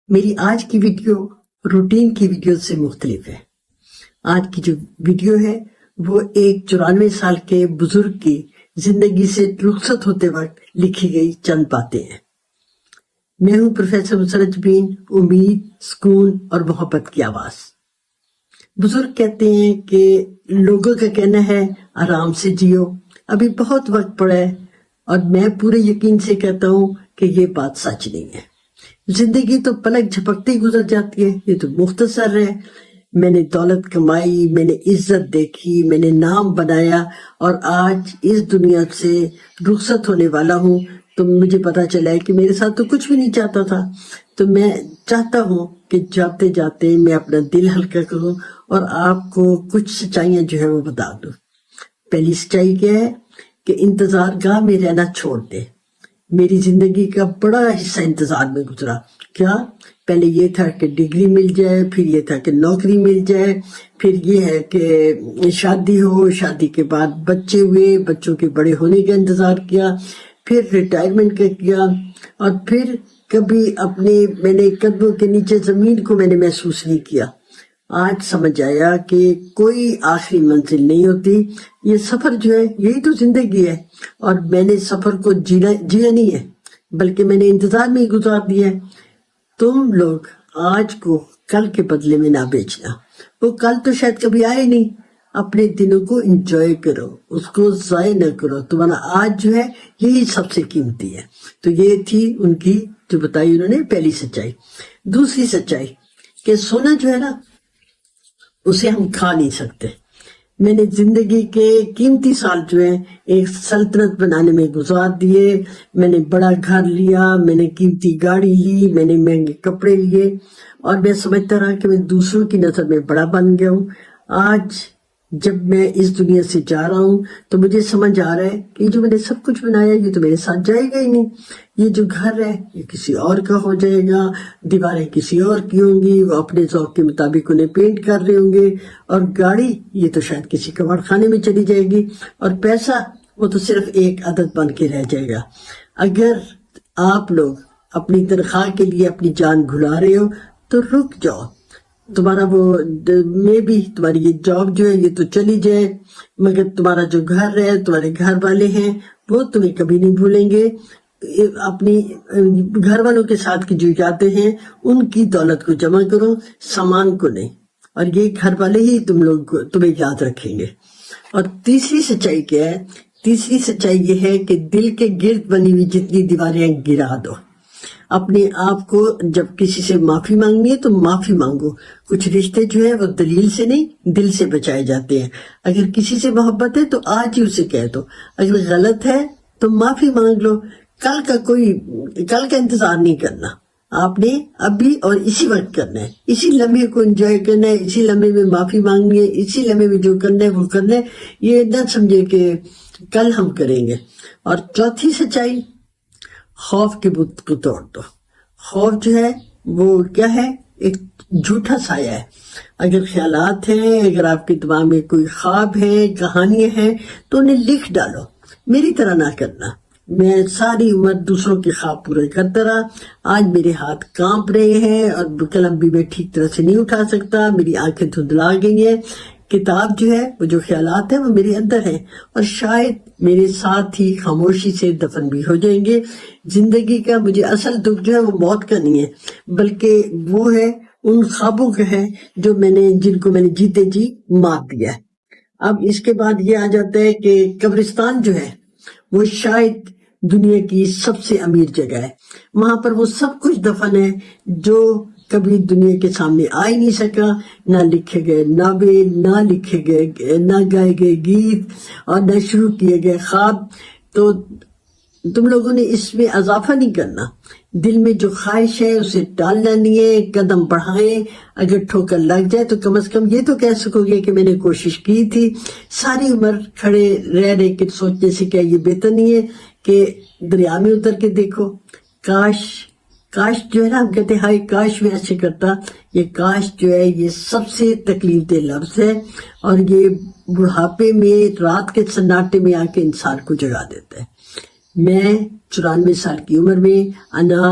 میری آج کی ویڈیو روٹین کی ویڈیو سے مختلف ہے۔ آج کی جو ویڈیو ہے وہ ایک 94 سال کے بزرگ کی زندگی سے رخصت ہوتے وقت لکھی گئی چند باتیں ہیں۔ میں ہوں پروفیسر مسرت جبین، امید، سکون اور محبت کی آواز۔ بزرگ کہتے ہیں کہ لوگوں کا کہنا ہے آرام سے جیو، ابھی بہت وقت پڑا ہے، اور میں پورے یقین سے کہتا ہوں کہ یہ بات سچ نہیں ہے۔ زندگی تو پلک جھپکتے ہی گزر جاتی ہے، یہ تو مختصر ہے۔ میں نے دولت کمائی، میں نے عزت دیکھی، میں نے نام بنایا، اور آج اس دنیا سے رخصت ہونے والا ہوں تو مجھے پتا چلا ہے کہ میرے ساتھ تو کچھ بھی نہیں چاہتا تھا۔ تو میں چاہتا ہوں کہ جاتے جاتے میں اپنا دل ہلکا کروں اور آپ کو کچھ سچائیاں جو ہے وہ بتا دوں۔ پہلی سچائی کیا ہے کہ انتظار گاہ میں رہنا چھوڑ دے۔ میری زندگی کا بڑا حصہ انتظار میں گزرا۔ کیا؟ پہلے یہ تھا کہ ڈگری مل جائے، پھر یہ تھا کہ نوکری مل جائے، پھر یہ ہے کہ شادی ہو، شادی کے بعد بچے ہوئے، بچوں کے بڑے ہونے کا انتظار کیا، پھر ریٹائرمنٹ کا کیا، اور پھر کبھی میں نے قدموں کے نیچے زمین کو میں نے محسوس نہیں کیا۔ آج سمجھ آیا کہ کوئی آخری منزل نہیں ہوتی، یہ سفر جو ہے یہی تو زندگی ہے، اور میں نے سفر کو جیا نہیں ہے بلکہ میں نے انتظار میں ہی گزار دیا ہے۔ تم لوگ آج کو کل کے بدلے میں نہ بیچنا، وہ کل تو شاید کبھی آئے نہیں۔ اپنے دنوں کو انجوائے کرو، اس کو ضائع نہ کرو، تمہارا آج جو ہے یہی سب سے قیمتی ہے۔ تو یہ تھی ان کی جو بتائی انہوں نے پہلی سچائی۔ دوسری سچائی کہ سونا جو ہے نا اسے ہم کھا نہیں سکتے۔ میں نے زندگی کے قیمتی سال جو ہے ایک سلطنت بنانے میں گزار دیے۔ میں نے بڑا گھر لیا، میں نے قیمتی گاڑی لی، میں نے مہنگے کپڑے لیے، اور میں سمجھتا رہا کہ میں دوسروں کی نظر میں بڑا بن گیا ہوں۔ آج جب میں اس دنیا سے جا رہا ہوں تو مجھے سمجھ آ رہا ہے کہ جو میں نے سب کچھ بنایا یہ تو میرے ساتھ جائے گا ہی نہیں۔ یہ جو گھر ہے یہ کسی اور کا ہو جائے گا، دیواریں کسی اور کی ہوں گی، وہ اپنے ذوق کے مطابق انہیں پینٹ کر رہے ہوں گے، اور گاڑی یہ تو شاید کسی کباڑ خانے میں چلی جائے گی، اور پیسہ وہ تو صرف ایک عدد بن کے رہ جائے گا۔ اگر آپ لوگ اپنی تنخواہ کے لیے اپنی جان گھلا رہے ہو تو رک جاؤ۔ تمہارا تمہاری یہ جاب جو ہے یہ تو چلی جائے، مگر تمہارا جو گھر ہے، تمہارے گھر والے ہیں، وہ تمہیں کبھی نہیں بھولیں گے۔ اپنی گھر والوں کے ساتھ کی جو یادیں ہیں ان کی دولت کو جمع کرو، سامان کو نہیں، اور یہ گھر والے ہی تمہیں یاد رکھیں گے۔ اور تیسری سچائی کیا ہے؟ تیسری سچائی یہ ہے کہ دل کے گرد بنی ہوئی جتنی دیواریں گرا دو۔ اپنے آپ کو جب کسی سے معافی مانگنی ہے تو معافی مانگو۔ کچھ رشتے جو ہے وہ دلیل سے نہیں دل سے بچائے جاتے ہیں۔ اگر کسی سے محبت ہے تو آج ہی اسے کہہ دو، اگر غلط ہے تو معافی مانگ لو۔ کل کا انتظار نہیں کرنا، آپ نے ابھی اور اسی وقت کرنا ہے، اسی لمحے کو انجوائے کرنا ہے، اسی لمحے میں معافی مانگنی ہے، اسی لمحے میں جو کرنا ہے وہ کرنا ہے۔ یہ نہ سمجھے کہ کل ہم کریں گے۔ اور چوتھی سچائی، خوف کے بت کو توڑ دو۔ خوف جو ہے وہ کیا ہے؟ ایک جھوٹا سایہ ہے۔ اگر خیالات ہیں، اگر آپ کے دماغ میں کوئی خواب ہے، کہانیاں ہیں، تو انہیں لکھ ڈالو۔ میری طرح نہ کرنا، میں ساری عمر دوسروں کے خواب پورے کرتا رہا۔ آج میرے ہاتھ کانپ رہے ہیں اور قلم بھی میں ٹھیک طرح سے نہیں اٹھا سکتا، میری آنکھیں دھندلا گئی ہیں۔ کتاب جو ہے وہ جو خیالات ہیں وہ میرے اندر ہیں، اور شاید میرے ساتھ ہی خاموشی سے دفن بھی ہو جائیں گے۔ زندگی کا مجھے اصل دکھ جو ہے وہ موت کا نہیں ہے، بلکہ وہ ہے ان خوابوں کا ہے جن کو میں نے جیتے جی مار دیا ہے۔ اب اس کے بعد یہ آ جاتا ہے کہ قبرستان جو ہے وہ شاید دنیا کی سب سے امیر جگہ ہے۔ وہاں پر وہ سب کچھ دفن ہے جو کبھی دنیا کے سامنے آ ہی نہیں سکا، نہ لکھے گئے ناول، نہ گائے گئے گیت، اور نہ شروع کیے گئے خواب۔ تو تم لوگوں نے اس میں اضافہ نہیں کرنا۔ دل میں جو خواہش ہے اسے ٹالنا نہیں ہے، قدم بڑھائیں۔ اگر ٹھوکر لگ جائے تو کم از کم یہ تو کہہ سکو گے کہ میں نے کوشش کی تھی۔ ساری عمر کھڑے رہ کے سوچنے سے کیا یہ بہتر نہیں ہے کہ دریا میں اتر کے دیکھو؟ کاش جو ہے نا، ہم کہتے ہیں ہائے کاش میں ایسے کرتا۔ یہ کاش جو ہے یہ سب سے تکلیف دہ لفظ ہے، اور یہ بڑھاپے میں رات کے سناٹے میں آ کے انسان کو جگا دیتا ہے۔ میں 94 سال کی عمر میں انا